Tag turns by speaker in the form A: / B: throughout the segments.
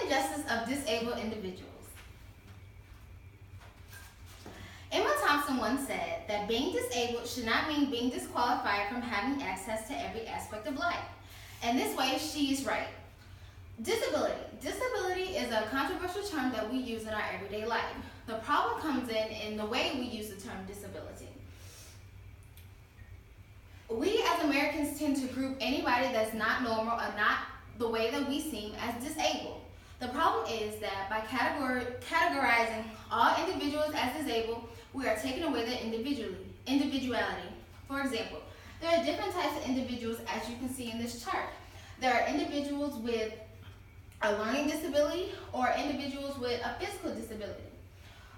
A: injustice of disabled individuals. Emma Thompson once said that being disabled should not mean being disqualified from having access to every aspect of life. And this way, she is right. Disability. Disability is a controversial term that we use in our everyday life. The problem comes in the way we use the term disability. We as Americans tend to group anybody that's not normal or not the way that we seem as disabled. The problem is that by categorizing all individuals as disabled, we are taking away their individuality. For example, there are different types of individuals, as you can see in this chart. There are individuals with a learning disability or individuals with a physical disability.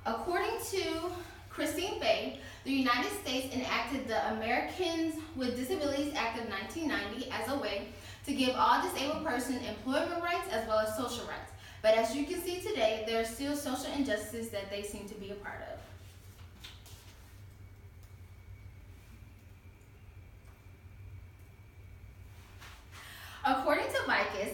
A: According to Christine Fay, the United States enacted the Americans with Disabilities Act of 1990 as a way to give all disabled persons employment rights as well as social rights. But as you can see today, there are still social injustices that they seem to be a part of. According to Vicus,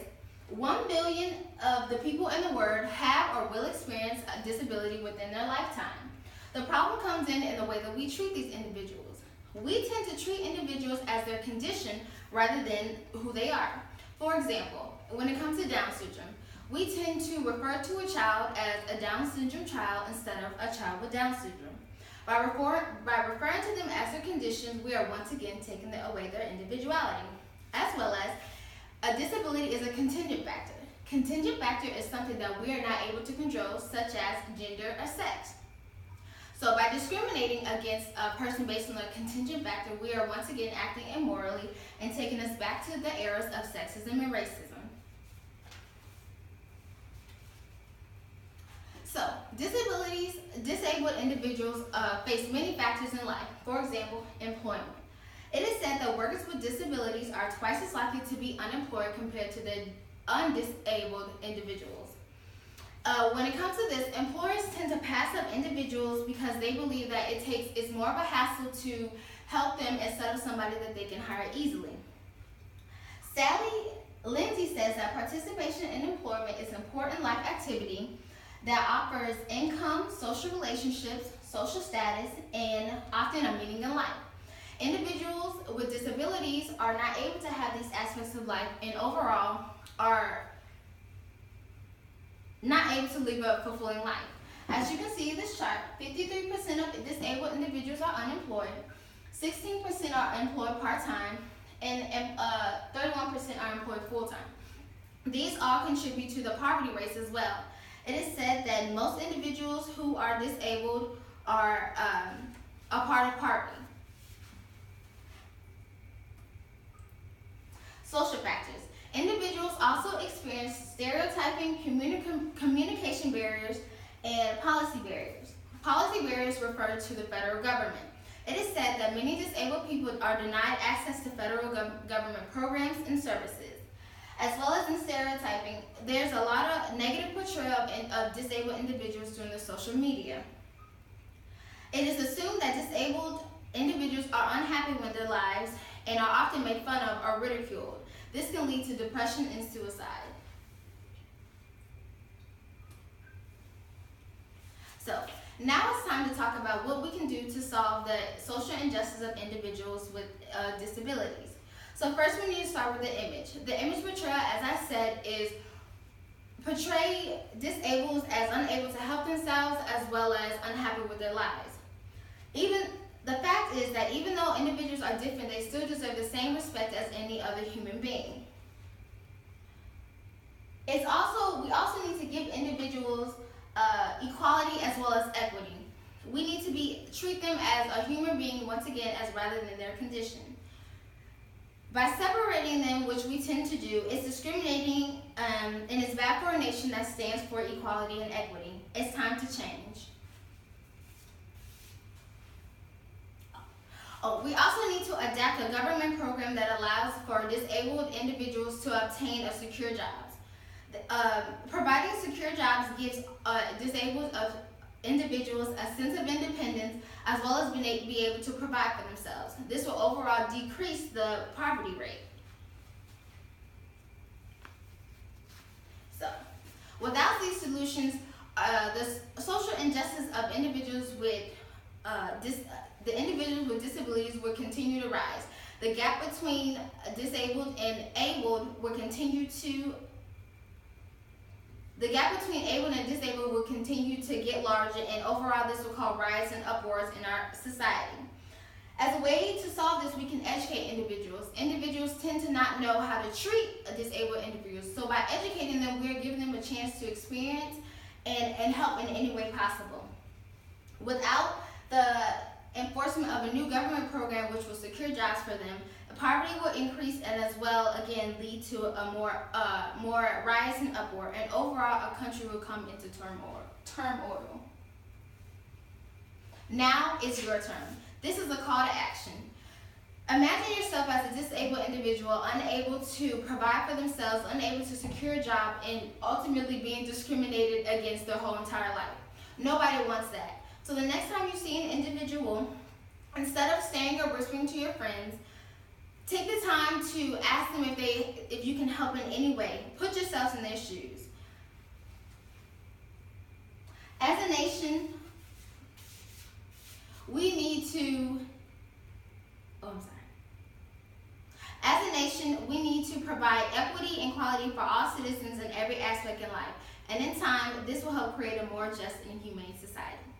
A: 1 billion of the people in the world have or will experience a disability within their lifetime. The problem comes in the way that we treat these individuals. We tend to treat individuals as their condition rather than who they are. For example, when it comes to Down syndrome, we tend to refer to a child as a Down syndrome child instead of a child with Down syndrome. By referring to them as their conditions, we are once again taking away their individuality, as well as a disability is a contingent factor. Contingent factor is something that we are not able to control, such as gender or sex. So by discriminating against a person based on a contingent factor, we are once again acting immorally and taking us back to the eras of sexism and racism. So, disabled individuals face many factors in life. For example, employment. It is said that workers with disabilities are twice as likely to be unemployed compared to the undisabled individuals. When it comes to this, employers tend to pass up individuals because they believe that it's more of a hassle to help them instead of somebody that they can hire easily. Sally Lindsay says that participation in employment is an important life activity that offers income, social relationships, social status, and often a meaning in life. Individuals with disabilities are not able to have these aspects of life and overall are not able to live a fulfilling life. As you can see in this chart, 53% of disabled individuals are unemployed, 16% are employed part-time, and 31% are employed full-time. These all contribute to the poverty rates as well. It is said that most individuals who are disabled are a part of poverty. Social factors. Individuals also experience stereotyping, communication barriers, and policy barriers. Policy barriers refer to the federal government. It is said that many disabled people are denied access to federal government programs and services. As well as in stereotyping, there's a lot of negative portrayal of disabled individuals during the social media. It is assumed that disabled individuals are unhappy with their lives and are often made fun of or ridiculed. This can lead to depression and suicide. So, now it's time to talk about what we can do to solve the social injustice of individuals with disabilities. So first we need to start with the image. The image portrayal, as I said, is portray disabled as unable to help themselves as well as unhappy with their lives. The fact is that even though individuals are different, they still deserve the same respect as any other human being. We also need to give individuals equality as well as equity. We need to treat them as a human being once again as rather than their condition. By separating them, which we tend to do, it's discriminating and it's bad for a nation that stands for equality and equity. It's time to change. We also need to adapt a government program that allows for disabled individuals to obtain a secure jobs. Providing secure jobs gives disabled individuals a sense of independence as well as be able to provide for themselves. This will overall decrease the poverty rate. So, Without these solutions, the social injustice of individuals with the individuals with disabilities will continue to rise. The gap between disabled and abled will continue to The gap between able and disabled will continue to get larger, and overall this will cause rise and upwards in our society. As a way to solve this, we can educate individuals. Individuals tend to not know how to treat a disabled individual. So by educating them, we're giving them a chance to experience and help in any way possible. Without the enforcement of a new government program which will secure jobs for them, poverty will increase and as well again lead to a more rise and upward, and overall a country will come into turmoil. Now it's your turn. This is a call to action. Imagine yourself as a disabled individual, unable to provide for themselves, unable to secure a job, and ultimately being discriminated against their whole entire life. Nobody wants that. So the next time you see an individual, instead of staring or whispering to your friends, take the time to ask them if you can help in any way. Put yourselves in their shoes. As a nation, we need to provide equity and equality for all citizens in every aspect in life. And in time, this will help create a more just and humane society.